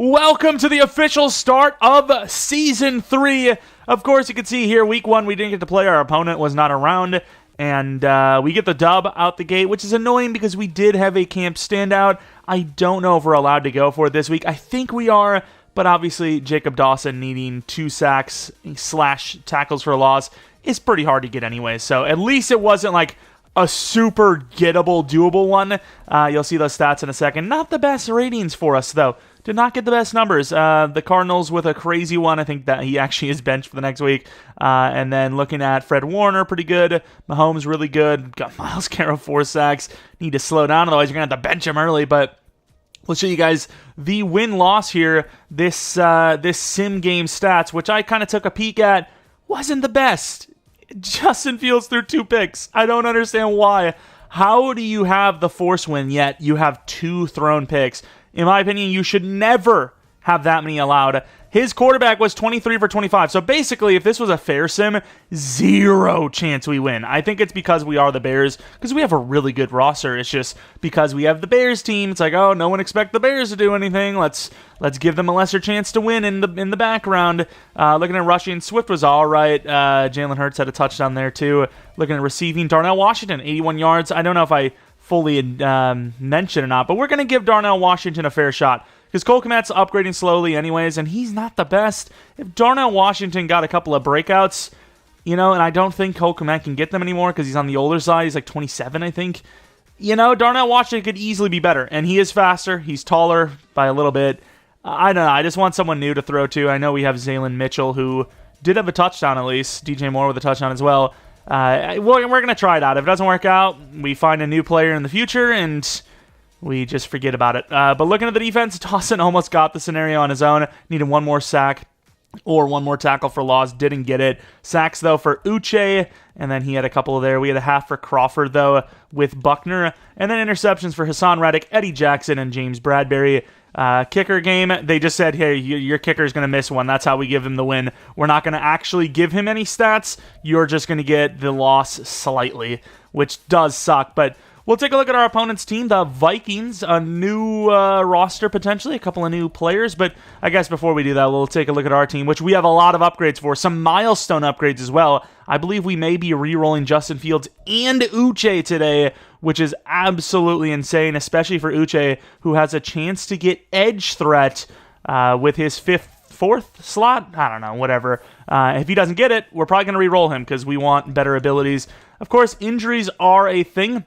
Welcome to the official start of Season 3. Of course, you can see here, Week 1, we didn't get to play. Our opponent was not around, and we get the dub out the gate, which is annoying because we did have a camp standout. I don't know if we're allowed to go for it this week. I think we are, but obviously Jacob Dawson needing 2 sacks / tackles for a loss is pretty hard to get anyway, so at least it wasn't like a super gettable, doable one. You'll see those stats in a second. Not the best ratings for us, though. Did not get the best numbers. The Cardinals with a crazy one. I think that he actually is benched for the next week. And then looking at Fred Warner, pretty good. Mahomes, really good. Got Myles Garrett, 4 sacks. Need to slow down, otherwise you're going to have to bench him early. But we'll show you guys the win-loss here. This sim game stats, which I kind of took a peek at, wasn't the best. Justin Fields threw 2 picks. I don't understand why. How do you have the force win, yet you have 2 thrown picks? In my opinion, you should never have that many allowed. His quarterback was 23 for 25. So basically, if this was a fair sim, 0 chance we win. I think it's because we are the Bears, because we have a really good roster. It's just because we have the Bears team. It's like, oh, no one expect the Bears to do anything. Let's give them a lesser chance to win in the background. Looking at rushing, Swift was all right. Jalen Hurts had a touchdown there too. Looking at receiving, Darnell Washington, 81 yards. I don't know if I fully mentioned or not, but we're going to give Darnell Washington a fair shot. Because Cole Kmet's upgrading slowly anyways, and he's not the best. If Darnell Washington got a couple of breakouts, and I don't think Cole Kmet can get them anymore because he's on the older side. He's like 27, I think. Darnell Washington could easily be better. And he is faster. He's taller by a little bit. I don't know. I just want someone new to throw to. I know we have Zaylen Mitchell, who did have a touchdown at least. DJ Moore with a touchdown as well. We're going to try it out. If it doesn't work out, we find a new player in the future, and we just forget about it. But looking at the defense, Dawson almost got the scenario on his own. Needed 1 more sack or 1 more tackle for loss. Didn't get it. Sacks, though, for Uche. And then he had a couple there. We had a half for Crawford, though, with Buckner. And then interceptions for Hassan Reddick, Eddie Jackson, and James Bradbury. Kicker game, they just said, hey, your kicker is going to miss one. That's how we give him the win. We're not going to actually give him any stats. You're just going to get the loss slightly, which does suck. But we'll take a look at our opponent's team, the Vikings, a new roster potentially, a couple of new players. But I guess before we do that, we'll take a look at our team, which we have a lot of upgrades for, some milestone upgrades as well. I believe we may be re-rolling Justin Fields and Uche today, which is absolutely insane, especially for Uche, who has a chance to get edge threat with his 4th slot. I don't know, whatever. If he doesn't get it, we're probably going to re-roll him because we want better abilities. Of course, injuries are a thing.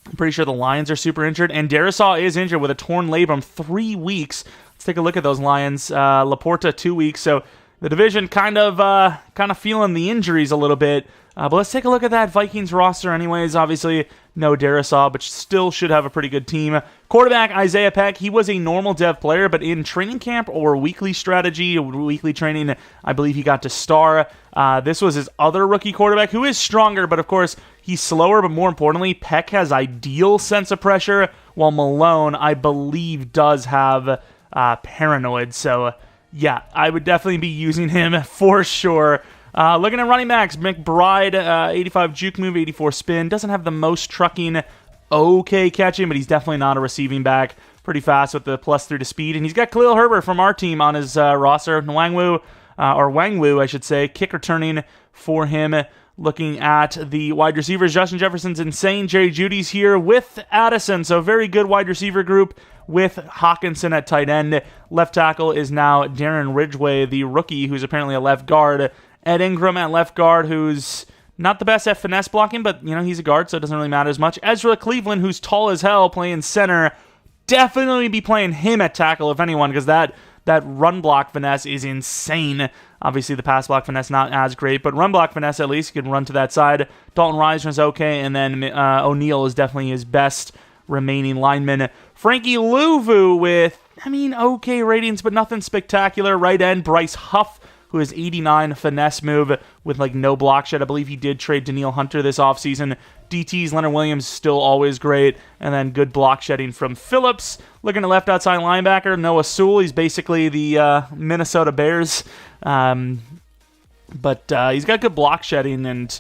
I'm pretty sure the Lions are super injured, and Darisaw is injured with a torn labrum, 3 weeks. Let's take a look at those Lions. Laporta, 2 weeks, so the division kind of feeling the injuries a little bit. But let's take a look at that Vikings roster anyways. Obviously, no Darisaw, but still should have a pretty good team. Quarterback, Isaiah Peck. He was a normal dev player, but in training camp or weekly strategy, weekly training, I believe he got to star. This was his other rookie quarterback, who is stronger, but of course, he's slower. But more importantly, Peck has ideal sense of pressure, while Malone, I believe, does have paranoid. So, yeah, I would definitely be using him for sure. Looking at running backs, McBride, 85 juke move, 84 spin. Doesn't have the most trucking, okay catching, but he's definitely not a receiving back. Pretty fast with the +3 to speed. And he's got Khalil Herbert from our team on his roster. Wangwu, I should say, kick returning for him. Looking at the wide receivers, Justin Jefferson's insane. Jerry Jeudy's here with Addison, so very good wide receiver group with Hawkinson at tight end. Left tackle is now Darren Ridgeway, the rookie, who's apparently a left guard. Ed Ingram at left guard, who's not the best at finesse blocking, but, he's a guard, so it doesn't really matter as much. Ezra Cleveland, who's tall as hell, playing center. Definitely be playing him at tackle, if anyone, because that run block finesse is insane. Obviously, the pass block finesse not as great, but run block finesse, at least, you can run to that side. Dalton Reisner's okay, and then O'Neal is definitely his best remaining lineman. Frankie Louvu with, okay ratings, but nothing spectacular. Right end, Bryce Huff, who has 89 finesse move with no block shed. I believe he did trade Danielle Hunter this offseason. DT's Leonard Williams still always great. And then good block shedding from Phillips. Looking at left outside linebacker, Noah Sewell. He's basically the Minnesota Bears. But he's got good block shedding, and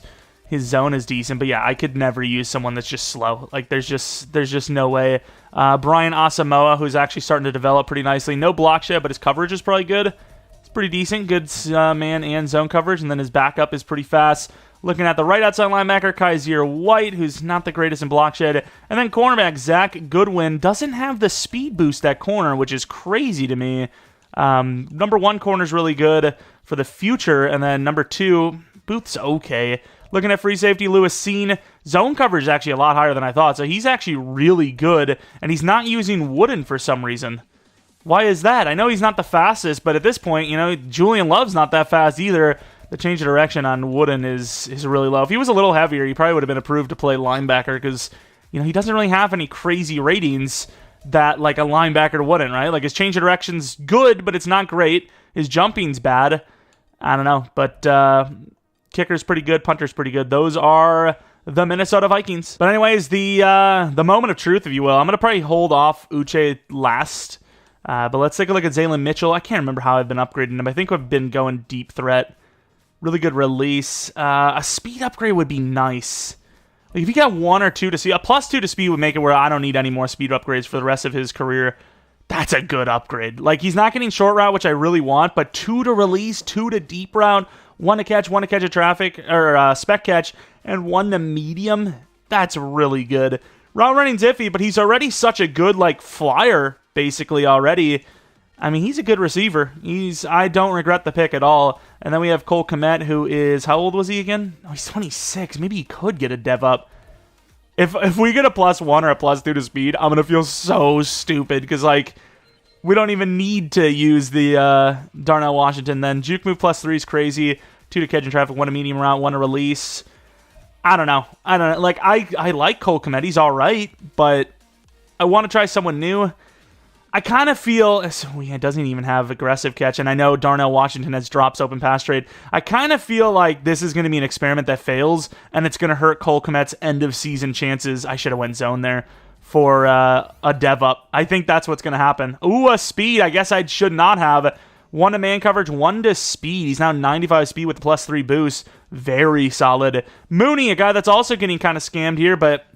His zone is decent, but yeah, I could never use someone that's just slow. Like, there's just no way. Brian Asamoah, who's actually starting to develop pretty nicely. No block shed, but his coverage is probably good. It's pretty decent. Good man and zone coverage, and then his backup is pretty fast. Looking at the right outside linebacker, Kaiser White, who's not the greatest in block shed. And then cornerback, Zach Goodwin, doesn't have the speed boost at corner, which is crazy to me. Number 1 corner is really good for the future, and then number 2, Booth's okay. Looking at free safety, Lewis Seen. Zone coverage is actually a lot higher than I thought, so he's actually really good, and he's not using Wooden for some reason. Why is that? I know he's not the fastest, but at this point, Julian Love's not that fast either. The change of direction on Wooden is really low. If he was a little heavier, he probably would have been approved to play linebacker because, he doesn't really have any crazy ratings that, like, a linebacker wouldn't, right? Like, his change of direction's good, but it's not great. His jumping's bad. I don't know, but kicker's pretty good, punter's pretty good. Those are the Minnesota Vikings. But anyways, the moment of truth, if you will. I'm going to probably hold off Uche last, but let's take a look at Zaylen Mitchell. I can't remember how I've been upgrading him. I think I've been going deep threat. Really good release. A speed upgrade would be nice. Like, if you got 1 or 2 to speed, a +2 to speed would make it where I don't need any more speed upgrades for the rest of his career. That's a good upgrade. Like, he's not getting short route, which I really want, but 2 to release, 2 to deep route, 1 to catch a traffic or spec catch, and 1 to medium. That's really good. Route running's iffy, but he's already such a good, like, flyer, basically, already. I mean, he's a good receiver. I don't regret the pick at all. And then we have Cole Kmet, who is, how old was he again? Oh, he's 26. Maybe he could get a dev up. If we get a +1 or a +2 to speed, I'm going to feel so stupid because, like, we don't even need to use the Darnell Washington then. Juke move +3 is crazy. 2 to catch in traffic, 1 to medium route, 1 to release. I don't know. Like, I like Cole Kmet. He's all right, but I want to try someone new. I kind of feel, it doesn't even have aggressive catch, and I know Darnell Washington has drops open pass trade. I kind of feel like this is going to be an experiment that fails, and it's going to hurt Cole Kmet's end-of-season chances. I should have went zone there for a dev up. I think that's what's going to happen. Ooh, a speed. I guess I should not have. 1 to man coverage, 1 to speed. He's now 95 speed with the +3 boost. Very solid. Mooney, a guy that's also getting kind of scammed here, but,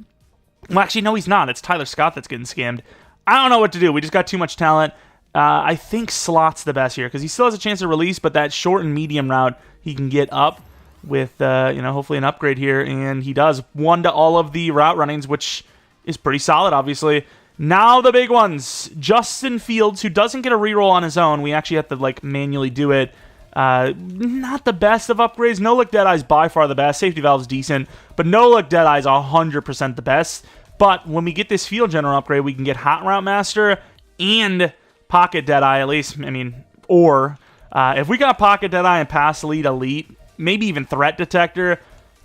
well, actually, no, he's not. It's Tyler Scott that's getting scammed. I don't know what to do. We just got too much talent. I think slot's the best here because he still has a chance to release, but that short and medium route he can get up with, hopefully an upgrade here, and he does 1 to all of the route runnings, which is pretty solid, obviously. Now the big ones. Justin Fields, who doesn't get a reroll on his own. We actually have to, like, manually do it. Not the best of upgrades. No-look Deadeye's by far the best. Safety valve's decent, but no-look Deadeye's 100% the best. But when we get this field general upgrade, we can get Hot Route Master and Pocket Deadeye, at least. I mean, or if we got Pocket Deadeye and Pass Lead Elite, maybe even Threat Detector,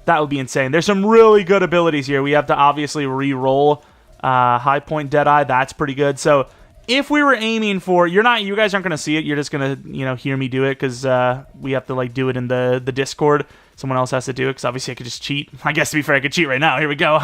that would be insane. There's some really good abilities here. We have to obviously re-roll High Point Deadeye. That's pretty good. So if we were aiming for, you guys aren't going to see it. You're just going to, hear me do it because we have to, like, do it in the Discord. Someone else has to do it because obviously I could just cheat. I guess, to be fair, I could cheat right now. Here we go.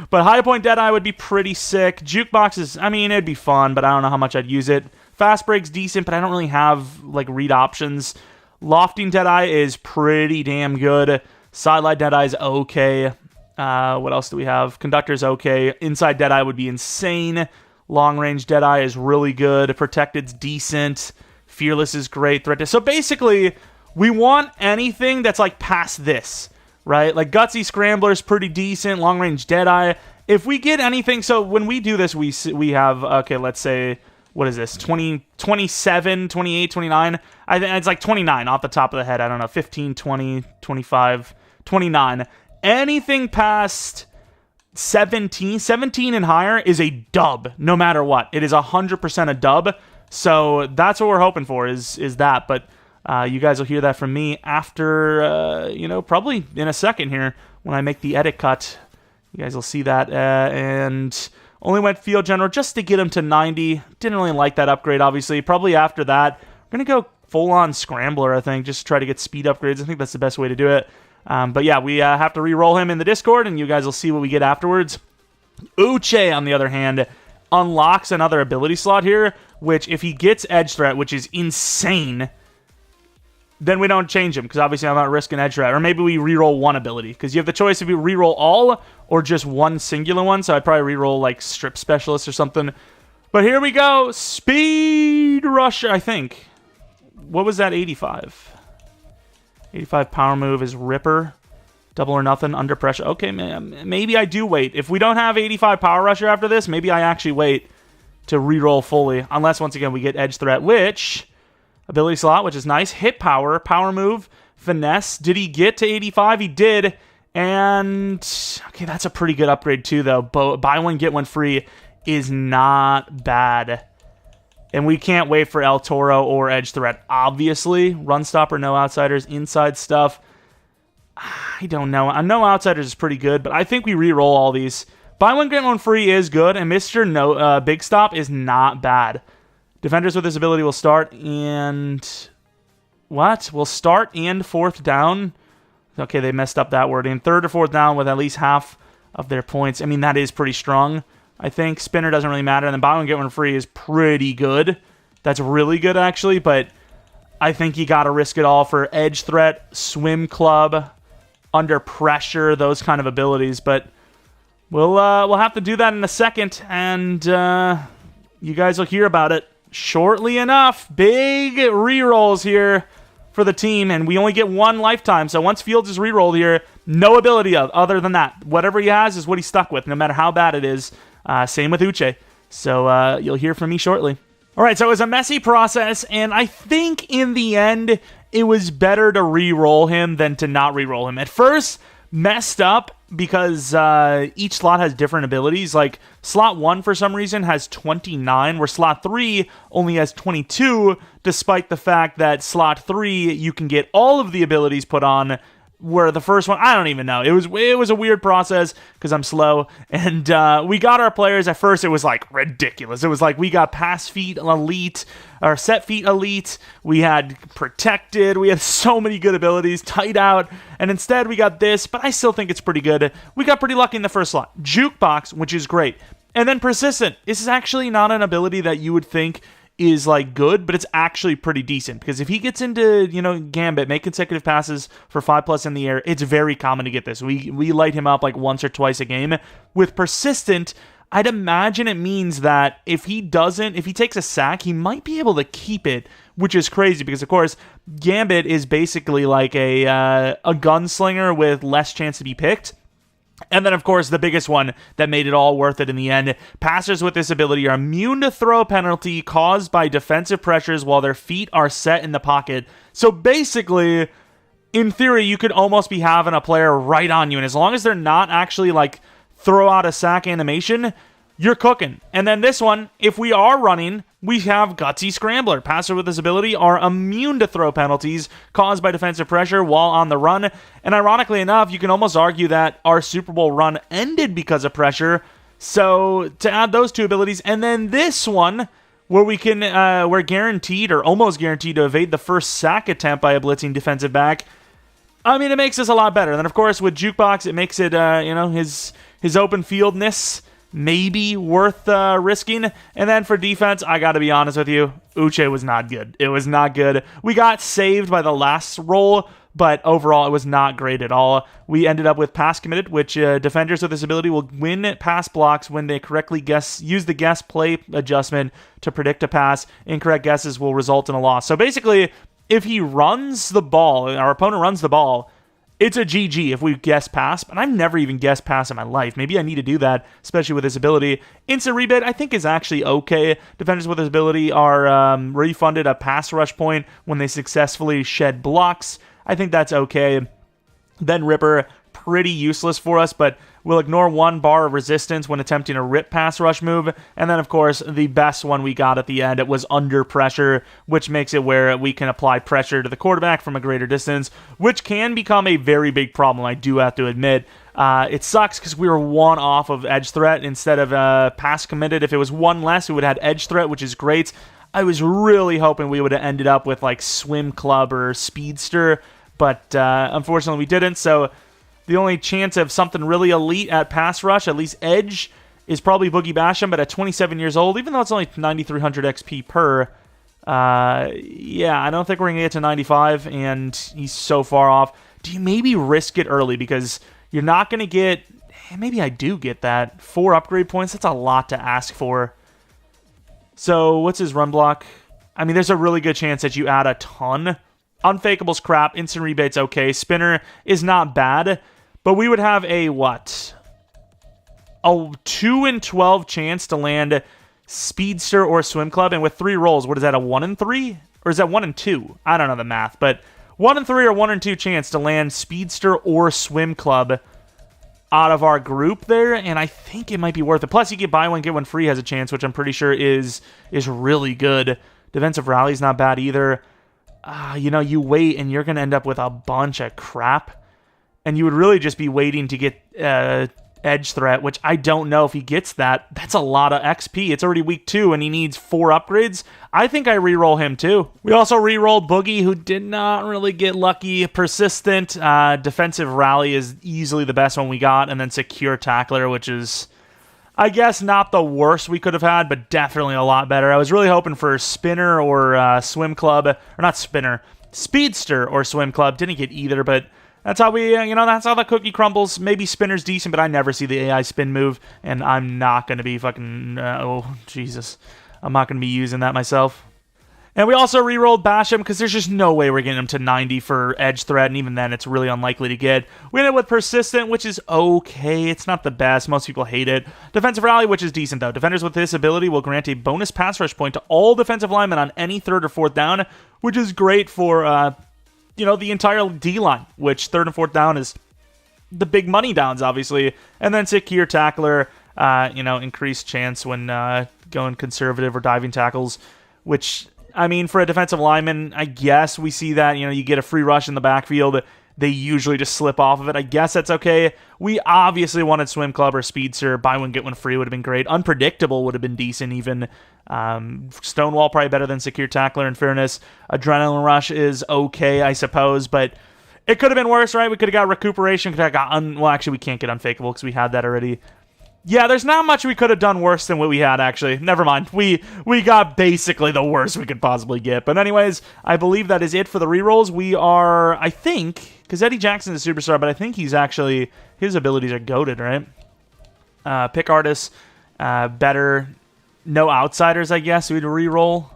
But High Point Deadeye would be pretty sick. Jukebox is, it'd be fun, but I don't know how much I'd use it. Fast Break's decent, but I don't really have, like, read options. Lofting Deadeye is pretty damn good. Sidelight Deadeye's okay. What else do we have? Conductor's okay. Inside Deadeye would be insane. Long Range Deadeye is really good. Protected's decent. Fearless is great. So basically, we want anything that's, like, past this, right? Like, Gutsy Scrambler's pretty decent. Long Range Deadeye. If we get anything, so when we do this, we have, okay, let's say, what is this? 20, 27, 28, 29? I think it's like 29 off the top of the head. I don't know, 15, 20, 25, 29. Anything past 17 and higher is a dub, no matter what. It is 100% a dub. So that's what we're hoping for is that. But you guys will hear that from me after, probably in a second here when I make the edit cut. You guys will see that. And only went Field General just to get him to 90. Didn't really like that upgrade, obviously. Probably after that, we're going to go full-on Scrambler, I think, just to try to get speed upgrades. I think that's the best way to do it. But yeah, we have to re-roll him in the Discord, and you guys will see what we get afterwards. Uche, on the other hand, unlocks another ability slot here, which if he gets Edge Threat, which is insane, then we don't change him, because obviously I'm not risking edge threat. Or maybe we reroll one ability, because you have the choice if you reroll all or just one singular one. So I'd probably reroll like Strip Specialist or something. But here we go. Speed Rusher, I think. What was that, 85? 85 power move is Ripper. Double or nothing, under pressure. Okay, maybe I do wait. If we don't have 85 power rusher after this, maybe I actually wait to reroll fully. Unless, once again, we get edge threat, which... Ability slot, which is nice. Hit power, power move, finesse. Did he get to 85? He did. And, okay, that's a pretty good upgrade too, though. Buy one, get one free is not bad. And we can't wait for El Toro or edge threat, obviously. Run stopper, no outsiders, inside stuff. I don't know. I know outsiders is pretty good, but I think we re-roll all these. Buy one, get one free is good, and Mr. Big Stop is not bad. Defenders with this ability will start and... What? Will start and fourth down? Okay, they messed up that wording. Third or fourth down with at least half of their points. I mean, that is pretty strong, I think. Spinner doesn't really matter. And then buy one, get one free is pretty good. That's really good, actually. But I think you got to risk it all for edge threat, swim club, under pressure, those kind of abilities. But we'll have to do that in a second. And you guys will hear about it shortly enough. Big rerolls here for the team, and we only get one lifetime. So once Fields is rerolled here, no ability other than that. Whatever he has is what he's stuck with, no matter how bad it is. Same with Uche. So you'll hear from me shortly. All right, so it was a messy process, and I think in the end, it was better to re-roll him than to not re-roll him. At first, messed up because each slot has different abilities. Like, slot 1, for some reason, has 29, where slot 3 only has 22, despite the fact that slot 3, you can get all of the abilities put on, where the first one, I don't even know. It was a weird process because I'm slow. And we got our players. At first, it was like ridiculous. It was like we got pass feet elite, or set feet elite. We had protected. We had so many good abilities. Tight out. And instead, we got this. But I still think it's pretty good. We got pretty lucky in the first slot. Jukebox, which is great. And then persistent. This is actually not an ability that you would think is like good, but it's actually pretty decent, because if he gets into, Gambit, make consecutive passes for 5+ in the air, it's very common to get this. We light him up like once or twice a game. With persistent, I'd imagine it means that if he takes a sack, he might be able to keep it, which is crazy because, of course, Gambit is basically like a gunslinger with less chance to be picked. And then, of course, the biggest one that made it all worth it in the end. Passers with this ability are immune to throw penalty caused by defensive pressures while their feet are set in the pocket. So basically, in theory, you could almost be having a player right on you. And as long as they're not actually, like, throw out a sack animation, you're cooking. And then this one, if we are running, we have Gutsy Scrambler. Passers with this ability are immune to throw penalties caused by defensive pressure while on the run. And ironically enough, you can almost argue that our Super Bowl run ended because of pressure. So to add those two abilities, and then this one, where we're guaranteed or almost guaranteed to evade the first sack attempt by a blitzing defensive back. I mean, it makes this a lot better. And then, of course, with Jukebox, it makes it, his open fieldness maybe worth risking. And then for defense, I got to be honest with you, Uche was not good. It was not good. We got saved by the last roll, but overall, it was not great at all. We ended up with pass committed, which defenders with this ability will win pass blocks when they correctly use the guess play adjustment to predict a pass. Incorrect guesses will result in a loss. So basically, if he runs the ball, our opponent runs the ball, it's a GG if we guess pass, but I've never even guessed pass in my life. Maybe I need to do that, especially with this ability. Instant rebid, I think, is actually okay. Defenders with this ability are refunded a pass rush point when they successfully shed blocks. I think that's okay. Then Ripper, pretty useless for us, but we'll ignore one bar of resistance when attempting a rip pass rush move. And then, of course, the best one we got at the end, it was under pressure, which makes it where we can apply pressure to the quarterback from a greater distance, which can become a very big problem, I do have to admit. It sucks because we were one off of edge threat instead of pass committed. If it was one less, we would have had edge threat, which is great. I was really hoping we would have ended up with like swim club or speedster, but unfortunately we didn't. So the only chance of something really elite at pass rush, at least edge, is probably Boogie Basham, but at 27 years old, even though it's only 9,300 XP per, Yeah, I don't think we're going to get to 95, and he's so far off. Do you maybe risk it early? Because you're not going to get... Maybe I do get that. 4 upgrade points, that's a lot to ask for. So, what's his run block? I mean, there's a really good chance that you add a ton. Unfakeable's crap. Instant rebate's okay. Spinner is not bad. But we would have a, what? A 2 in 12 chance to land Speedster or Swim Club. And with 3 rolls, what is that, a 1 in 3? Or is that 1 in 2? I don't know the math. But 1 in 3 or 1 in 2 chance to land Speedster or Swim Club out of our group there, and I think it might be worth it. Plus, you get buy one, get one free has a chance, which I'm pretty sure is really good. Defensive Rally's not bad either. You know, you wait, and you're going to end up with a bunch of crap, and you would really just be waiting to get Edge Threat, which I don't know if he gets that. That's a lot of XP. It's already week 2, and he needs 4 upgrades. I think I re-roll him, too. We also re-rolled Boogie, who did not really get lucky. Persistent. Defensive Rally is easily the best one we got, and then Secure Tackler, which is, I guess, not the worst we could have had, but definitely a lot better. I was really hoping for Spinner or Swim Club, or not Spinner, Speedster or Swim Club. Didn't get either, but that's how we, that's how the cookie crumbles. Maybe Spinner's decent, but I never see the AI spin move, and I'm not going to be fucking, oh, Jesus. I'm not going to be using that myself. And we also re-rolled Basham, because there's just no way we're getting him to 90 for Edge Threat, and even then, it's really unlikely to get. We ended with Persistent, which is okay. It's not the best. Most people hate it. Defensive Rally, which is decent, though. Defenders with this ability will grant a bonus pass rush point to all defensive linemen on any 3rd or 4th down, which is great for, the entire D-line, which 3rd and 4th down is the big money downs, obviously. And then Secure Tackler, increased chance when going conservative or diving tackles, which, I mean, for a defensive lineman, I guess we see that, you get a free rush in the backfield. They usually just slip off of it. I guess that's okay. We obviously wanted Swim Club or Speedster. Buy one, get one free would have been great. Unpredictable would have been decent even. Stonewall probably better than Secure Tackler, in fairness. Adrenaline Rush is okay, I suppose, but it could have been worse, right? We could have got Recuperation. Could have got well, actually, we can't get Unfakeable because we had that already. Yeah, there's not much we could have done worse than what we had, actually. Never mind. We got basically the worst we could possibly get. But anyways, I believe that is it for the rerolls. We are, I think, because Eddie Jackson's a superstar, but I think he's actually, his abilities are goated, right? Pick artists, better. No outsiders, I guess. We'd reroll.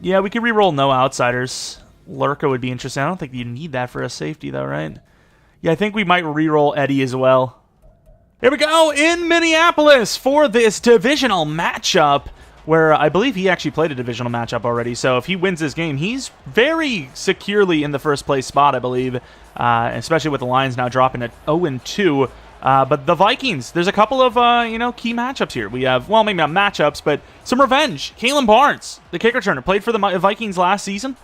Yeah, we could reroll no outsiders. Lurker would be interesting. I don't think you need that for a safety, though, right? Yeah, I think we might reroll Eddie as well. Here we go in Minneapolis for this divisional matchup, where I believe he actually played a divisional matchup already. So if he wins this game, he's very securely in the first place spot, I believe, especially with the Lions now dropping at 0-2. But the Vikings, there's a couple of, key matchups here. We have, well, maybe not matchups, but some revenge. Kalen Barnes, the kick returner, played for the Vikings last season.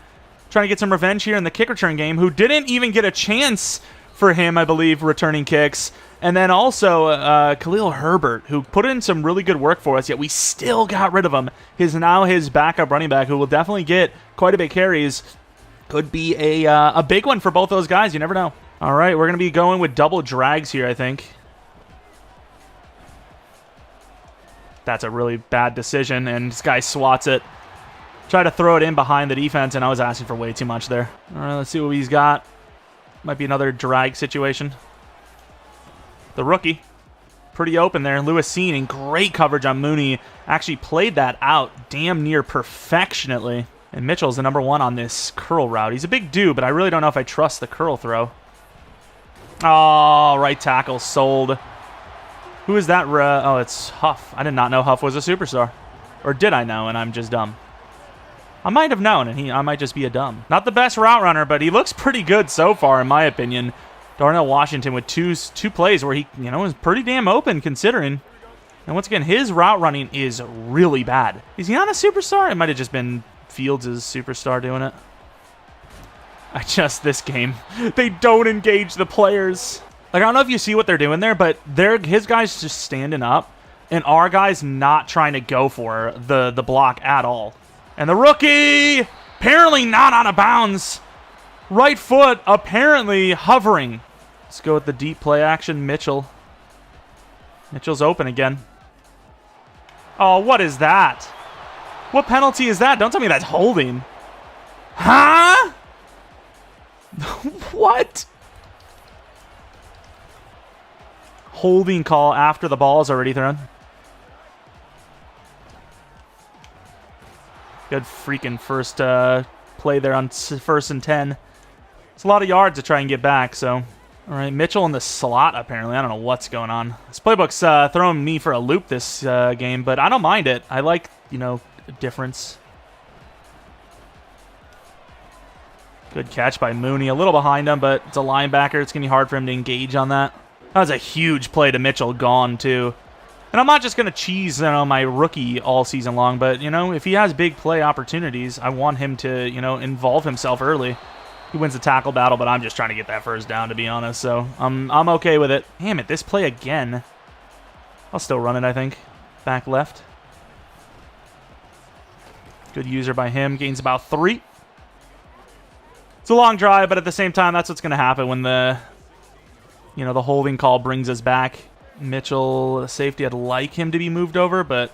Trying to get some revenge here in the kick return game, who didn't even get a chance for him, I believe, returning kicks. And then also Khalil Herbert, who put in some really good work for us, yet we still got rid of him. Now his backup running back, who will definitely get quite a bit carries. Could be a big one for both those guys. You never know. All right, we're going to be going with double drags here, I think. That's a really bad decision, and this guy swats it. Try to throw it in behind the defense, and I was asking for way too much there. All right, let's see what he's got. Might be another drag situation. The rookie, pretty open there. Lewis Seen in great coverage on Mooney. Actually played that out damn near perfectionately. And Mitchell's the number 1 on this curl route. He's a big dude, but I really don't know if I trust the curl throw. Oh, right tackle sold. Who is that? Oh, it's Huff. I did not know Huff was a superstar. Or did I know, and I'm just dumb? I might have known, and I might just be a dumb. Not the best route runner, but he looks pretty good so far, in my opinion. Darnell Washington with two plays where he, was pretty damn open considering. And once again, his route running is really bad. Is he not a superstar? It might have just been Fields' superstar doing it. This game, they don't engage the players. Like, I don't know if you see what they're doing there, but his guy's just standing up, and our guy's not trying to go for the block at all. And the rookie, apparently not out of bounds. Right foot apparently hovering. Let's go with the deep play action. Mitchell's open again. Oh, what is that? What penalty is that? Don't tell me that's holding. Huh? What? Holding call after the ball is already thrown. Good freaking first play there on 1st and 10. It's a lot of yards to try and get back, so... All right, Mitchell in the slot, apparently. I don't know what's going on. This playbook's throwing me for a loop this game, but I don't mind it. I like, you know, a difference. Good catch by Mooney. A little behind him, but it's a linebacker. It's going to be hard for him to engage on that. That was a huge play to Mitchell, gone, too. And I'm not just going to cheese, you know, my rookie all season long, but, you know, if he has big play opportunities, I want him to, you know, involve himself early. He wins the tackle battle, but I'm just trying to get that first down, to be honest, so I'm okay with it. Damn it, this play again. I'll still run it, I think. Back left. Good user by him. Gains about 3. It's a long drive, but at the same time, that's what's going to happen when the, you know, the holding call brings us back. Mitchell, the safety, I'd like him to be moved over, but...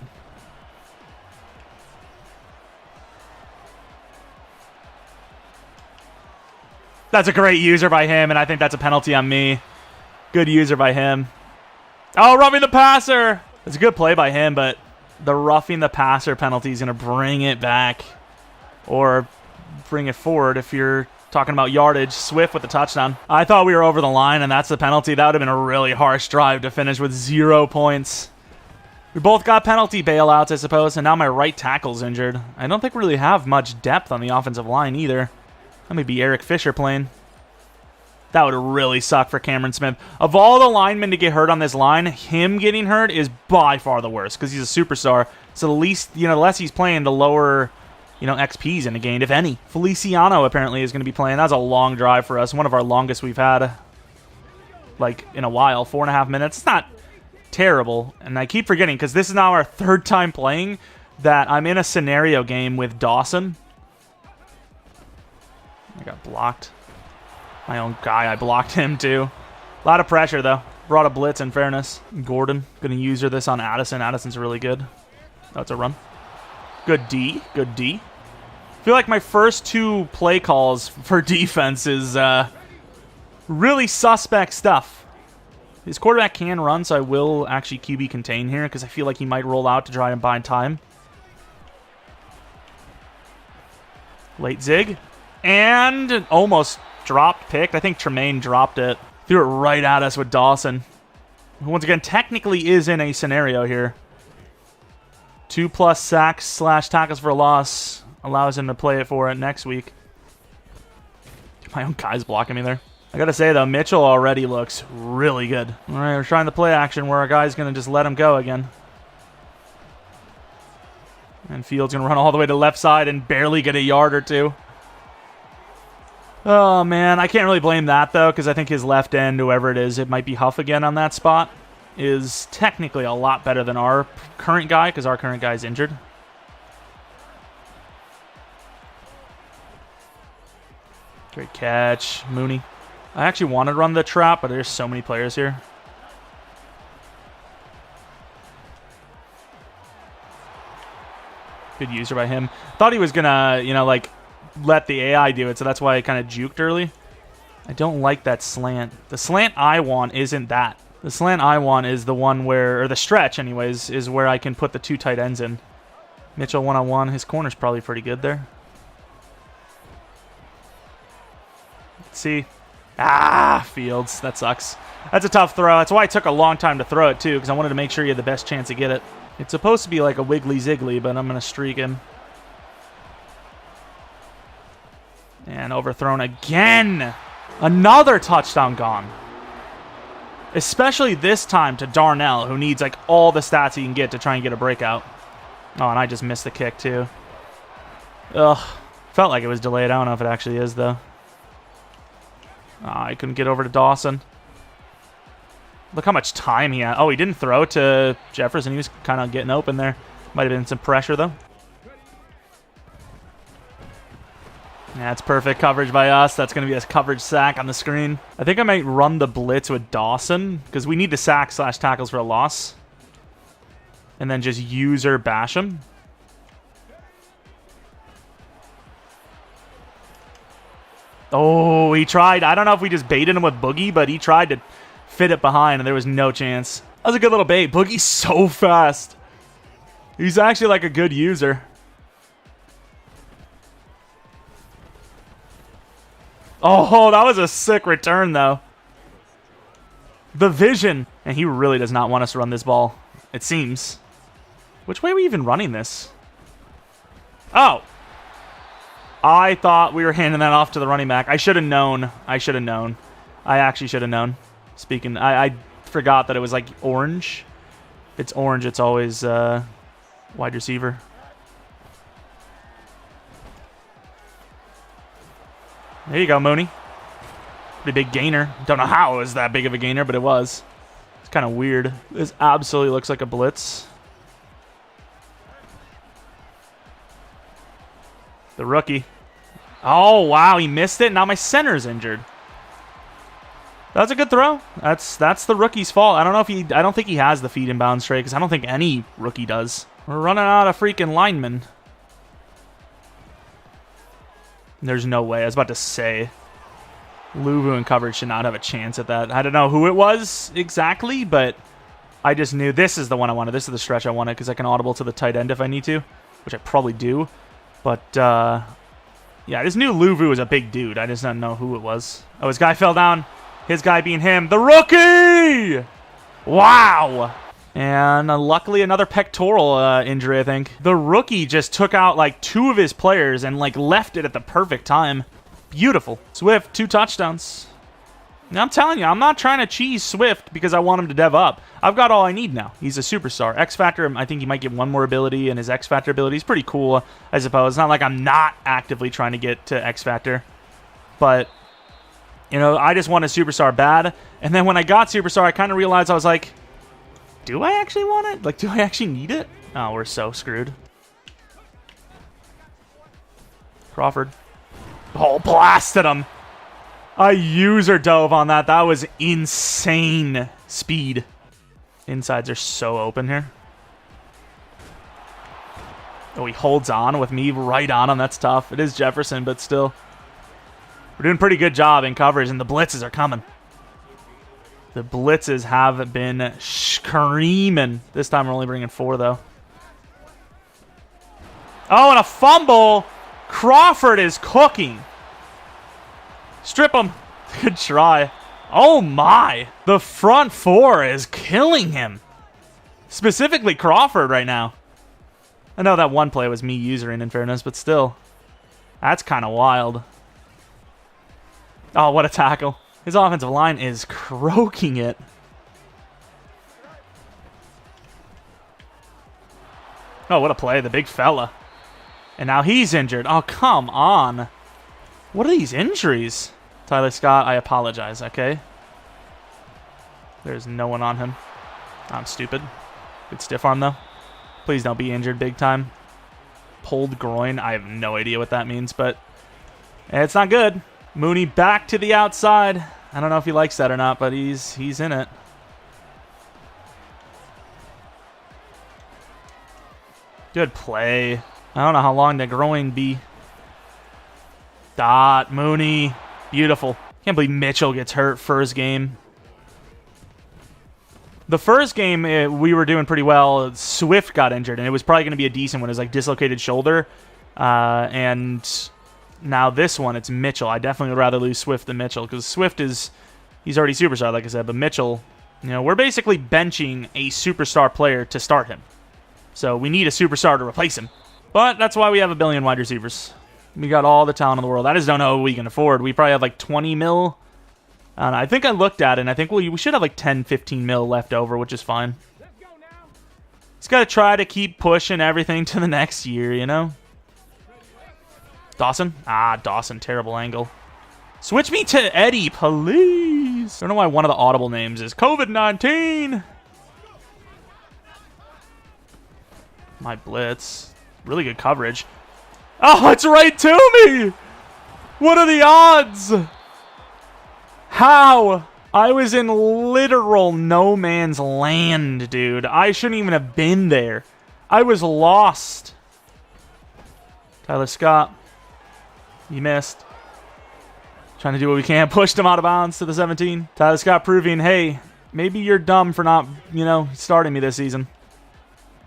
That's a great user by him, and I think that's a penalty on me. Good user by him. Oh, roughing the passer! It's a good play by him, but the roughing the passer penalty is going to bring it back. Or bring it forward if you're talking about yardage. Swift with the touchdown. I thought we were over the line, and that's the penalty. That would have been a really harsh drive to finish with 0 points. We both got penalty bailouts, I suppose, and now my right tackle's injured. I don't think we really have much depth on the offensive line either. That may be Eric Fisher playing. That would really suck for Cameron Smith. Of all the linemen to get hurt on this line, him getting hurt is by far the worst because he's a superstar. So the least, you know, the less he's playing, the lower, you know, XP's in the game, if any. Feliciano apparently is going to be playing. That's a long drive for us. One of our longest we've had, like, in a while. 4.5 minutes. It's not terrible. And I keep forgetting because this is now our 3rd time playing that I'm in a scenario game with Dawson. I got blocked. My own guy, I blocked him too. A lot of pressure though. Brought a blitz in fairness. Gordon, gonna user this on Addison. Addison's really good. Oh, it's a run. Good D, good D. I feel like my first 2 play calls for defense is really suspect stuff. His quarterback can run, so I will actually QB contain here because I feel like he might roll out to try and buy time. Late zig. And almost dropped, picked. I think Tremaine dropped it. Threw it right at us with Dawson. Who, once again, technically is in a scenario here. 2+ sacks / tackles for a loss allows him to play it for it next week. My own guy's blocking me there. I gotta say, though, Mitchell already looks really good. All right, we're trying the play action where our guy's gonna just let him go again. And Fields gonna run all the way to left side and barely get a yard or 2. Oh, man. I can't really blame that, though, because I think his left end, whoever it is, it might be Huff again on that spot, is technically a lot better than our current guy, because our current guy is injured. Great catch. Mooney. I actually wanted to run the trap, but there's so many players here. Good user by him. Thought he was going to, you know, like... let the AI do it, so that's why I kind of juked early. I don't like that slant. The slant I want isn't that. The slant I want is the one where, or the stretch anyways, is where I can put the 2 tight ends in. Mitchell one-on-one. His corner's probably pretty good there. Let's see. Ah, Fields. That sucks. That's a tough throw. That's why it took a long time to throw it too, because I wanted to make sure you had the best chance to get it. It's supposed to be like a wiggly ziggly, but I'm going to streak him. And overthrown again. Another touchdown gone. Especially this time to Darnell, who needs like all the stats he can get to try and get a breakout. Oh, and I just missed the kick too. Ugh. Felt like it was delayed. I don't know if it actually is, though. Oh, I couldn't get over to Dawson. Look how much time he had. Oh, he didn't throw to Jefferson. He was kind of getting open there. Might have been some pressure, though. That's perfect coverage by us. That's going to be a coverage sack on the screen. I think I might run the blitz with Dawson because we need to sack / tackles for a loss. And then just user bash him. Oh, he tried. I don't know if we just baited him with Boogie, but he tried to fit it behind, and there was no chance. That was a good little bait. Boogie's so fast. He's actually like a good user. Oh, that was a sick return, though. The vision. And he really does not want us to run this ball, it seems. Which way are we even running this? Oh. I thought we were handing that off to the running back. I should have known. I should have known. I actually should have known. Speaking, I forgot that it was like orange. If it's orange, it's always wide receiver. There you go, Mooney. Pretty big gainer. Don't know how it was that big of a gainer, but it was. It's kind of weird. This absolutely looks like a blitz. The rookie. Oh, wow, he missed it. Now my center's injured. That was a good throw. That's the rookie's fault. I don't think he has the feet inbound straight, because I don't think any rookie does. We're running out of freaking linemen. There's no way. I was about to say Luvu in coverage should not have a chance at that. I don't know who it was exactly, but I just knew this is the one I wanted. This is the stretch I wanted because I can audible to the tight end if I need to, which I probably do. But, yeah, I just knew Luvu was a big dude. I just didn't know who it was. Oh, his guy fell down. His guy being him. The rookie! Wow! And luckily another pectoral injury, I think. The rookie just took out like 2 of his players and like left it at the perfect time. Beautiful. Swift, 2 touchdowns. Now, I'm telling you, I'm not trying to cheese Swift because I want him to dev up. I've got all I need now. He's a superstar. X Factor, I think he might get 1 more ability, and his X Factor ability is pretty cool, I suppose. It's not like I'm not actively trying to get to X Factor. But, you know, I just want a superstar bad. And then when I got superstar, I kind of realized I was like, do I actually want it? Like, do I actually need it? Oh, we're so screwed. Crawford. Oh, blasted him. A user dove on that. That was insane speed. Insides are so open here. Oh, he holds on with me right on him. That's tough. It is Jefferson, but still. We're doing a pretty good job in coverage, and the blitzes are coming. The blitzes have been screaming. This time we're only bringing 4, though. Oh, and a fumble. Crawford is cooking. Strip him. Good try. Oh, my. The front 4 is killing him. Specifically Crawford right now. I know that one play was me usering, in fairness, but still. That's kind of wild. Oh, what a tackle. His offensive line is croaking it. Oh, what a play. The big fella. And now he's injured. Oh, come on. What are these injuries? Tyler Scott, I apologize, okay? There's no one on him. I'm stupid. Good stiff arm, though. Please don't be injured big time. Pulled groin. I have no idea what that means, but it's not good. Mooney back to the outside. I don't know if he likes that or not, but he's in it. Good play. I don't know how long the groin be. Dot. Mooney. Beautiful. Can't believe Mitchell gets hurt first game. The first game, we were doing pretty well. Swift got injured, and it was probably going to be a decent one. It was like dislocated shoulder. And now this one, it's Mitchell. I definitely would rather lose Swift than Mitchell because Swift he's already superstar, like I said. But Mitchell, you know, we're basically benching a superstar player to start him. So we need a superstar to replace him. But that's why we have a billion wide receivers. We got all the talent in the world. I just don't know what we can afford. We probably have like 20 mil. I think I looked at it, and I think we should have like 10, 15 mil left over, which is fine. He's got to try to keep pushing everything to the next year, you know? Dawson? Ah, Dawson. Terrible angle. Switch me to Eddie, please. I don't know why one of the audible names is COVID-19. My blitz. Really good coverage. Oh, it's right to me! What are the odds? How? I was in literal no man's land, dude. I shouldn't even have been there. I was lost. Tyler Scott. You missed. Trying to do what we can. Pushed him out of bounds to the 17. Tyler Scott proving, hey, maybe you're dumb for not, starting me this season.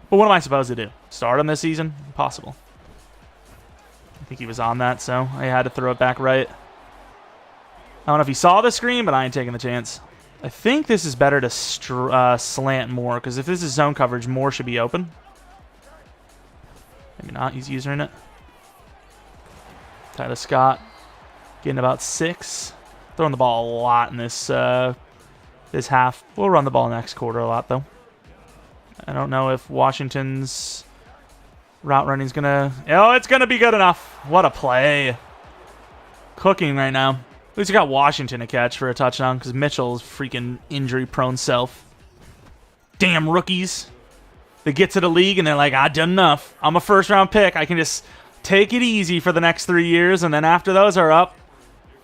But what am I supposed to do? Start him this season? Impossible. I think he was on that, so I had to throw it back right. I don't know if he saw the screen, but I ain't taking the chance. I think this is better to slant more, because if this is zone coverage, more should be open. Maybe not. He's using it. Tyler Scott getting about 6. Throwing the ball a lot in this this half. We'll run the ball next quarter a lot, though. I don't know if Washington's route running is going to... Oh, it's going to be good enough. What a play. Cooking right now. At least we got Washington to catch for a touchdown because Mitchell's freaking injury-prone self. Damn rookies. They get to the league and they're like, I done enough. I'm a first-round pick. I can just take it easy for the next 3 years, and then after those are up,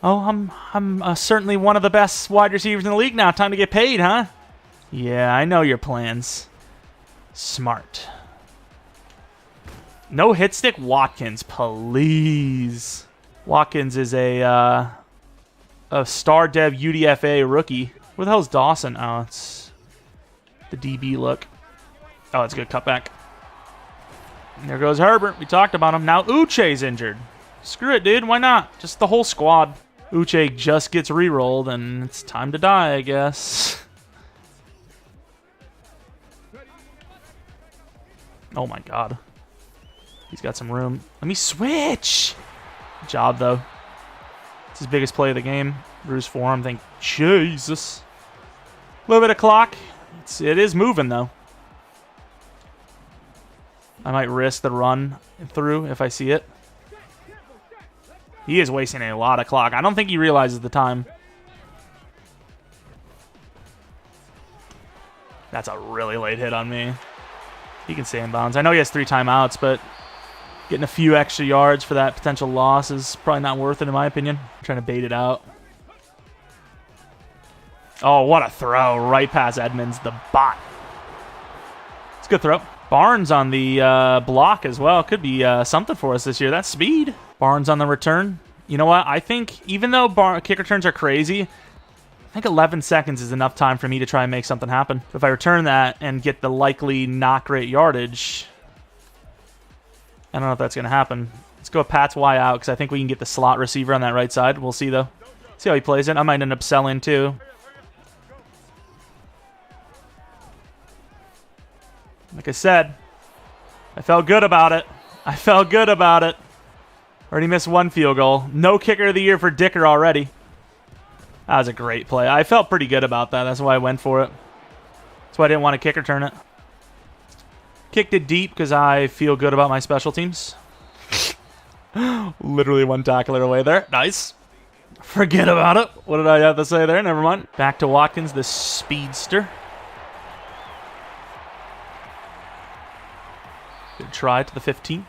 oh, I'm certainly one of the best wide receivers in the league now. Time to get paid, huh? Yeah, I know your plans. Smart. No hit stick, Watkins, please. Watkins is a star dev UDFA rookie. Where the hell is Dawson? Oh, it's the DB look. Oh, it's a good cutback. And there goes Herbert. We talked about him. Now Uche's injured. Screw it, dude. Why not? Just the whole squad. Uche just gets re-rolled, and it's time to die, I guess. Oh, my God. He's got some room. Let me switch. Good job, though. It's his biggest play of the game. Bruce for him. Thank Jesus. A little bit of clock. It is moving, though. I might risk the run through if I see it. He is wasting a lot of clock. I don't think he realizes the time. That's a really late hit on me. He can stay in bounds. I know he has 3 timeouts, but getting a few extra yards for that potential loss is probably not worth it, in my opinion. I'm trying to bait it out. Oh, what a throw. Right past Edmonds, the bot. It's a good throw. Barnes on the block as well. Could be something for us this year. That's speed. Barnes on the return. You know what? I think even though kick returns are crazy, I think 11 seconds is enough time for me to try and make something happen. If I return that and get the likely not great yardage, I don't know if that's going to happen. Let's go Pat's Y out because I think we can get the slot receiver on that right side. We'll see, though. See how he plays it. I might end up selling, too. Like I said, I felt good about it. I felt good about it. Already missed 1 field goal. No kicker of the year for Dicker already. That was a great play. I felt pretty good about that. That's why I went for it. That's why I didn't want to kick return it. Kicked it deep because I feel good about my special teams. Literally 1 tackler away there. Nice. Forget about it. What did I have to say there? Never mind. Back to Watkins, the speedster. Good try to the 15.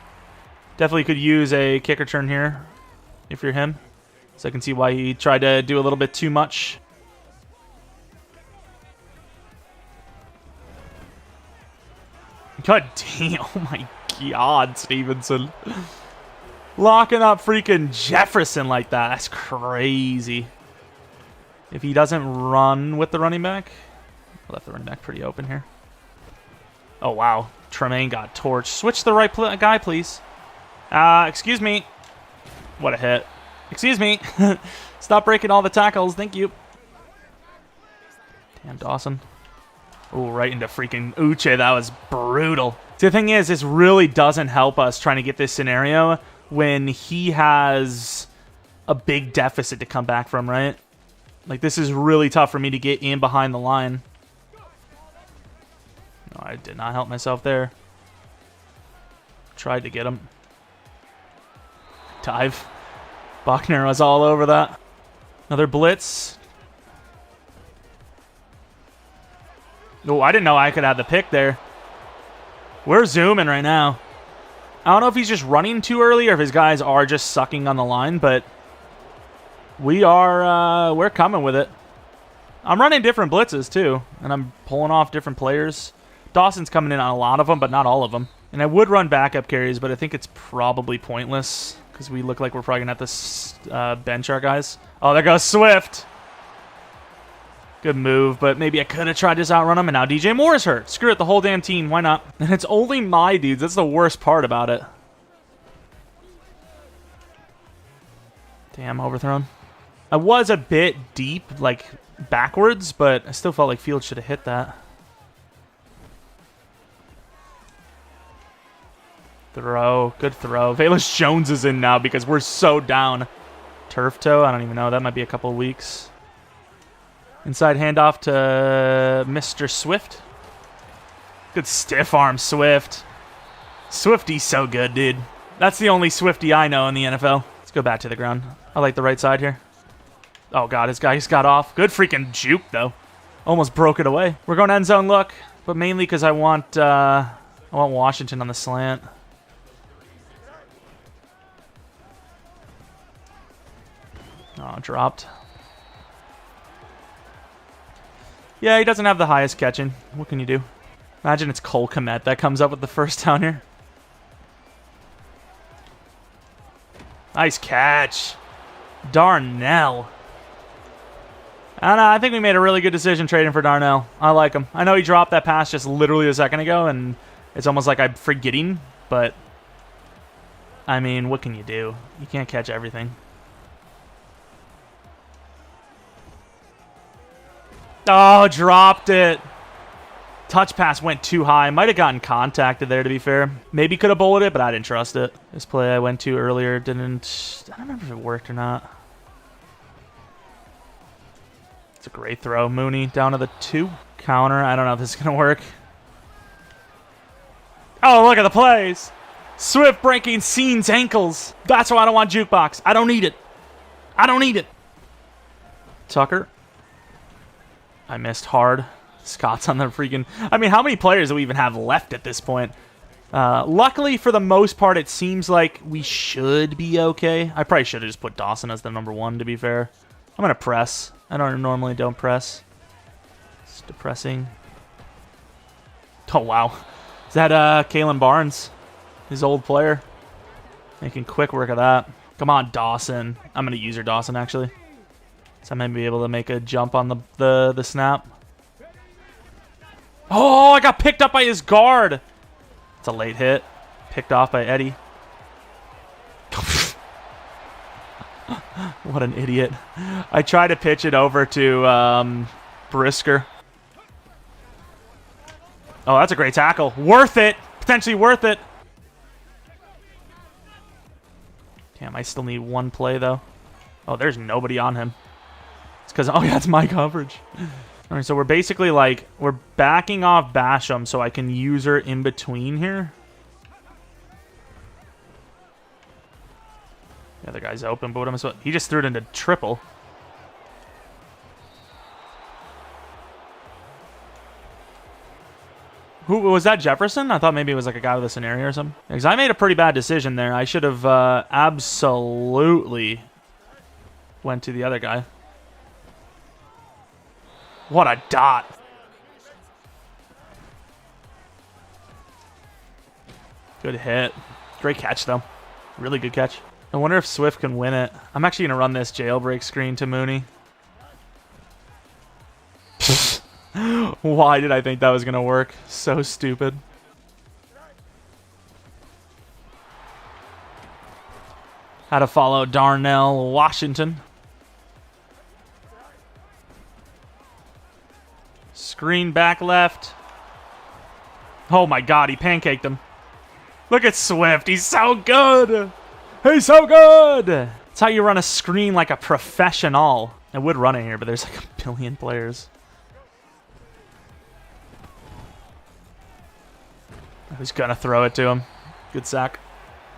Definitely could use a kick return here if you're him. So I can see why he tried to do a little bit too much. God damn. Oh my God, Stevenson. Locking up freaking Jefferson like that. That's crazy. If he doesn't run with the running back. I left the running back pretty open here. Oh, wow. Tremaine got torched. Switch the right guy, please. Excuse me. What a hit. Excuse me. Stop breaking all the tackles. Thank you. Damn, Dawson. Oh, right into freaking Uche. That was brutal. See, the thing is, this really doesn't help us trying to get this scenario when he has a big deficit to come back from, right? Like, this is really tough for me to get in behind the line. No, I did not help myself there. Tried to get him. Dive. Buckner was all over that. Another blitz. Oh, I didn't know I could have the pick there. We're zooming right now. I don't know if he's just running too early or if his guys are just sucking on the line, but we're coming with it. I'm running different blitzes too, and I'm pulling off different players. Dawson's coming in on a lot of them, but not all of them. And I would run backup carries, but I think it's probably pointless because we look like we're probably going to have to bench our guys. Oh, there goes Swift. Good move, but maybe I could have tried to just outrun him, and now DJ Moore is hurt. Screw it, the whole damn team. Why not? And it's only my dudes. That's the worst part about it. Damn, overthrown. I was a bit deep, like, backwards, but I still felt like Fields should have hit that. Throw. Good throw. Velus Jones is in now because we're so down. Turf toe? I don't even know. That might be a couple of weeks. Inside handoff to Mr. Swift. Good stiff arm, Swift. Swifty's so good, dude. That's the only Swifty I know in the NFL. Let's go back to the ground. I like the right side here. Oh, God, his guy just got off. Good freaking juke, though. Almost broke it away. We're going end zone look, but mainly because I want Washington on the slant. Oh, dropped. Yeah, he doesn't have the highest catching. What can you do? Imagine it's Cole Kmet that comes up with the first down here. Nice catch. Darnell. I don't know, I think we made a really good decision trading for Darnell. I like him. I know he dropped that pass just literally a second ago, and it's almost like I'm forgetting, but I mean, what can you do? You can't catch everything. Oh, dropped it. Touch pass went too high. Might have gotten contacted there, to be fair. Maybe could have bulleted it, but I didn't trust it. This play I went to earlier didn't... I don't remember if it worked or not. It's a great throw. Mooney down to the 2. Counter. I don't know if this is going to work. Oh, look at the plays. Swift breaking Scene's ankles. That's why I don't want jukebox. I don't need it. I don't need it. Tucker. I missed hard. Scott's on the freaking... I mean, how many players do we even have left at this point? Luckily, for the most part, it seems like we should be okay. I probably should have just put Dawson as the number 1, to be fair. I'm going to press. I normally don't press. It's depressing. Oh, wow. Is that Kalen Barnes? His old player? Making quick work of that. Come on, Dawson. I'm going to use her Dawson, actually. So I might be able to make a jump on the snap. Oh, I got picked up by his guard. It's a late hit. Picked off by Eddie. What an idiot. I tried to pitch it over to Brisker. Oh, that's a great tackle. Worth it. Potentially worth it. Damn, I still need one play, though. Oh, there's nobody on him. It's because, oh, yeah, that's my coverage. All right, so we're basically like, we're backing off Basham so I can use her in between here. The other guy's open, but what am I supposed... He just threw it into triple. Who was that, Jefferson? I thought maybe it was like a guy with a scenario or something. Because I made a pretty bad decision there. I should have absolutely went to the other guy. What a dot. Good hit. Great catch, though. Really good catch. I wonder if Swift can win it. I'm actually going to run this jailbreak screen to Mooney. Why did I think that was going to work? So stupid. How to follow Darnell Washington. Screen back left. Oh my god, he pancaked him. Look at Swift. He's so good. He's so good. That's how you run a screen like a professional. I would run it here, but there's like a billion players. He's gonna throw it to him. Good sack.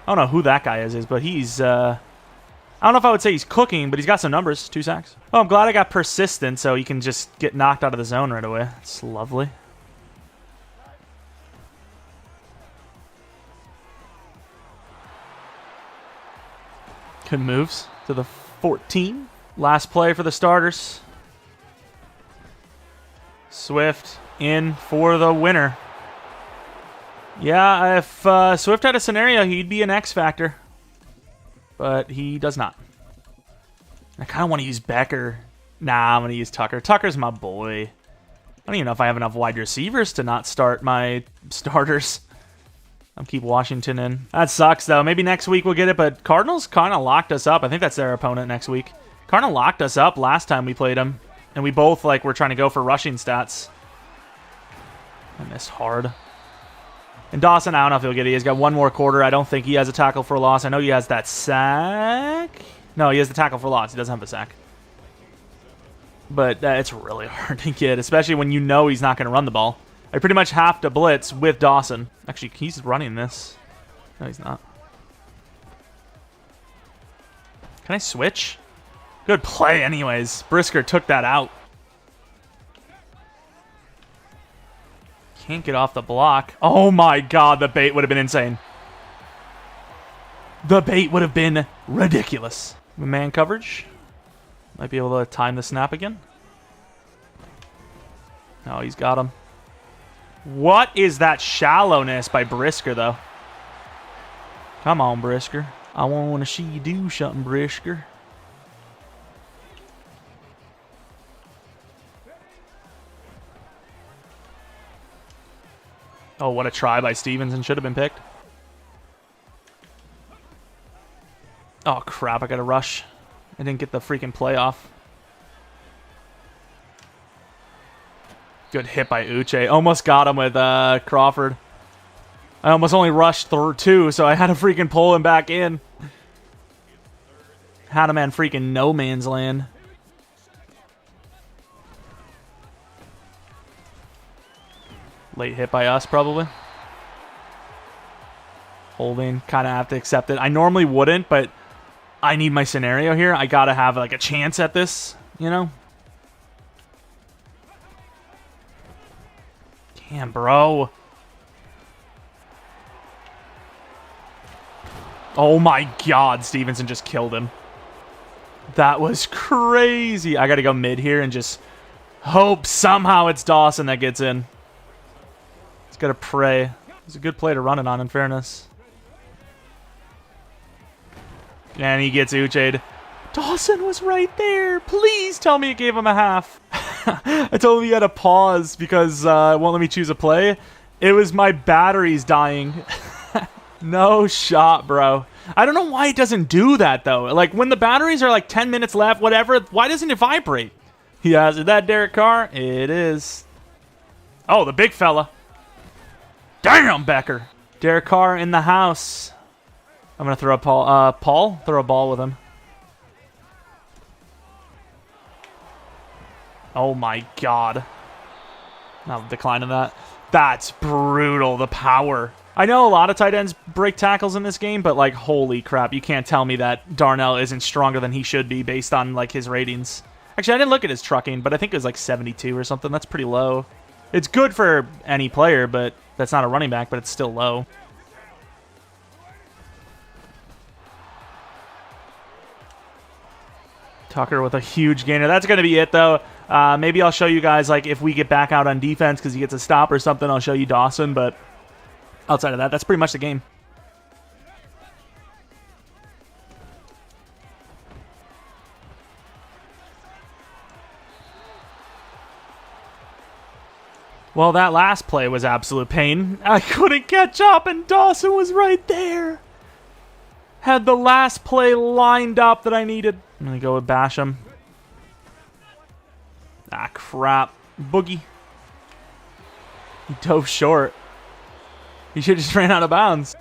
I don't know who that guy is, but he's... I don't know if I would say he's cooking, but he's got some numbers. 2 sacks. Oh, I'm glad I got persistent so he can just get knocked out of the zone right away. It's lovely. Good moves to the 14. Last play for the starters. Swift in for the winner. Yeah, if Swift had a scenario, he'd be an X factor. But he does not. I kind of want to use Becker. Nah, I'm going to use Tucker. Tucker's my boy. I don't even know if I have enough wide receivers to not start my starters. I'll keep Washington in. That sucks, though. Maybe next week we'll get it, but Cardinals kind of locked us up. I think that's their opponent next week. Kind of locked us up last time we played them, and we both like were trying to go for rushing stats. I missed hard. And Dawson, I don't know if he'll get it. He's got one more quarter. I don't think he has a tackle for loss. I know he has that sack. No, he has the tackle for loss. He doesn't have a sack. But it's really hard to get, especially when you know he's not going to run the ball. I pretty much have to blitz with Dawson. Actually, he's running this. No, he's not. Can I switch? Good play anyways. Brisker took that out. Can't get off the block. Oh my god, the bait would have been insane. The bait would have been ridiculous. Man coverage. Might be able to time the snap again. No, he's got him. What is that shallowness by Brisker, though? Come on, Brisker. I want to see you do something, Brisker. Oh, what a try by Stevenson. Should have been picked. Oh, crap. I got to rush. I didn't get the freaking play off. Good hit by Uche. Almost got him with Crawford. I almost only rushed through two, so I had to freaking pull him back in. Had him in freaking no man's land. Late hit by us, probably. Holding. Kind of have to accept it. I normally wouldn't, but I need my scenario here. I got to have like a chance at this, you know? Damn, bro. Oh my god, Stevenson just killed him. That was crazy. I got to go mid here and just hope somehow it's Dawson that gets in. It's got to pray. It's a good play to run it on, in fairness. And he gets Ucha'd. Dawson was right there. Please tell me it gave him a half. I told him he had to pause because it won't let me choose a play. It was my batteries dying. No shot, bro. I don't know why it doesn't do that, though. Like, when the batteries are like 10 minutes left, whatever, why doesn't it vibrate? He has it. That Derek Carr? It is. Oh, the big fella. Damn, Becker. Derek Carr in the house. I'm going to throw a Paul. Throw a ball with him. Oh, my God. I'll decline on that. That's brutal, the power. I know a lot of tight ends break tackles in this game, but, like, holy crap. You can't tell me that Darnell isn't stronger than he should be based on, like, his ratings. Actually, I didn't look at his trucking, but I think it was, like, 72 or something. That's pretty low. It's good for any player, but that's not a running back, but it's still low. Tucker with a huge gainer. That's going to be it, though. Maybe I'll show you guys, like, if we get back out on defense because he gets a stop or something, I'll show you Dawson. But outside of that, that's pretty much the game. Well, that last play was absolute pain. I couldn't catch up, and Dawson was right there. Had the last play lined up that I needed. I'm going to go with Basham. Ah, crap. Boogie. He dove short. He should have just ran out of bounds.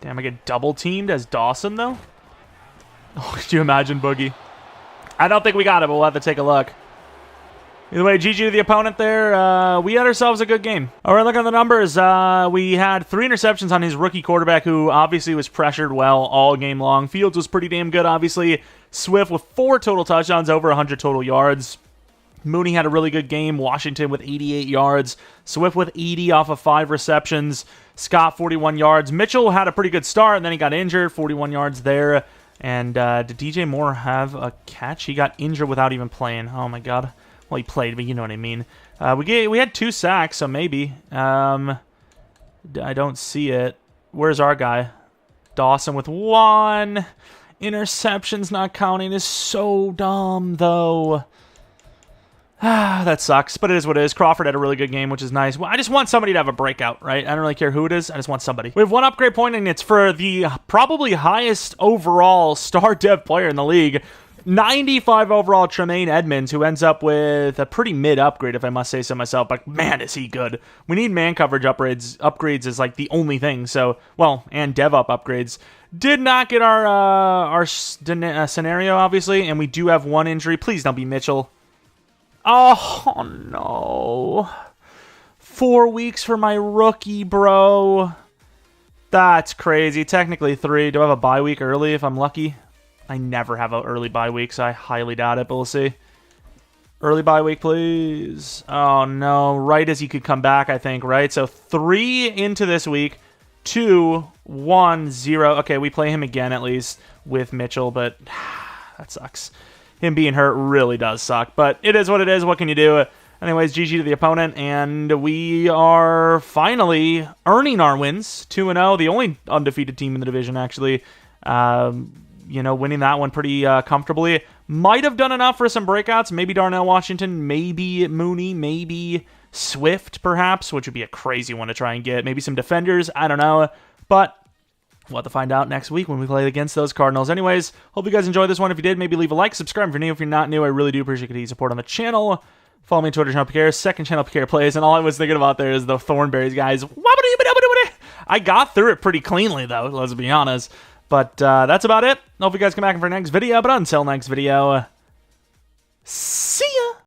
Damn, I get double teamed as Dawson, though? Oh, could you imagine Boogie? I don't think we got it, but we'll have to take a look. Either way, GG to the opponent there. We had ourselves a good game. All right, look at the numbers. We had 3 interceptions on his rookie quarterback, who obviously was pressured well all game long. Fields was pretty damn good, obviously. Swift with 4 total touchdowns, over 100 total yards. Mooney had a really good game. Washington with 88 yards. Swift with 80 off of 5 receptions. Scott, 41 yards. Mitchell had a pretty good start, and then he got injured. 41 yards there. And did DJ Moore have a catch? He got injured without even playing. Oh, my God. Well, he played, but you know what I mean. We had 2 sacks, so maybe. I don't see it. Where's our guy? Dawson with 1. Interceptions not counting is so dumb, though. That sucks, but it is what it is. Crawford had a really good game, which is nice. Well, I just want somebody to have a breakout, right? I don't really care who it is. I just want somebody. We have one upgrade point, and it's for the probably highest overall star dev player in the league. 95 overall Tremaine Edmonds, who ends up with a pretty mid upgrade, if I must say so myself. But man, is he good. We need man coverage upgrades. Upgrades is like the only thing. So, well, and dev up upgrades. Did not get our scenario, obviously, and we do have one injury. Please don't be Mitchell. Oh, no. 4 weeks for my rookie, bro. That's crazy. Technically 3. Do I have a bye week early if I'm lucky? I never have an early bye week, so I highly doubt it, but we'll see. Early bye week, please. Oh, no. Right as he could come back, I think, right? So 3 into this week. 2, 1, 0. Okay, we play him again at least with Mitchell, but that sucks. Him being hurt really does suck, but it is what it is. What can you do? Anyways, GG to the opponent, and we are finally earning our wins. 2-0, the only undefeated team in the division, actually. You know, winning that one pretty comfortably. Might have done enough for some breakouts. Maybe Darnell Washington, maybe Mooney, maybe Swift, perhaps, which would be a crazy one to try and get. Maybe some defenders, I don't know. But we'll have to find out next week when we play against those Cardinals. Anyways, hope you guys enjoyed this one. If you did, maybe leave a like, subscribe if you're new. If you're not new, I really do appreciate your support on the channel. Follow me on Twitter, Jeromepkr, second channel Pkr Plays, and all I was thinking about there is the Thornberries guys. I got through it pretty cleanly, though, let's be honest. But that's about it. Hope you guys come back for the next video, but until next video, see ya!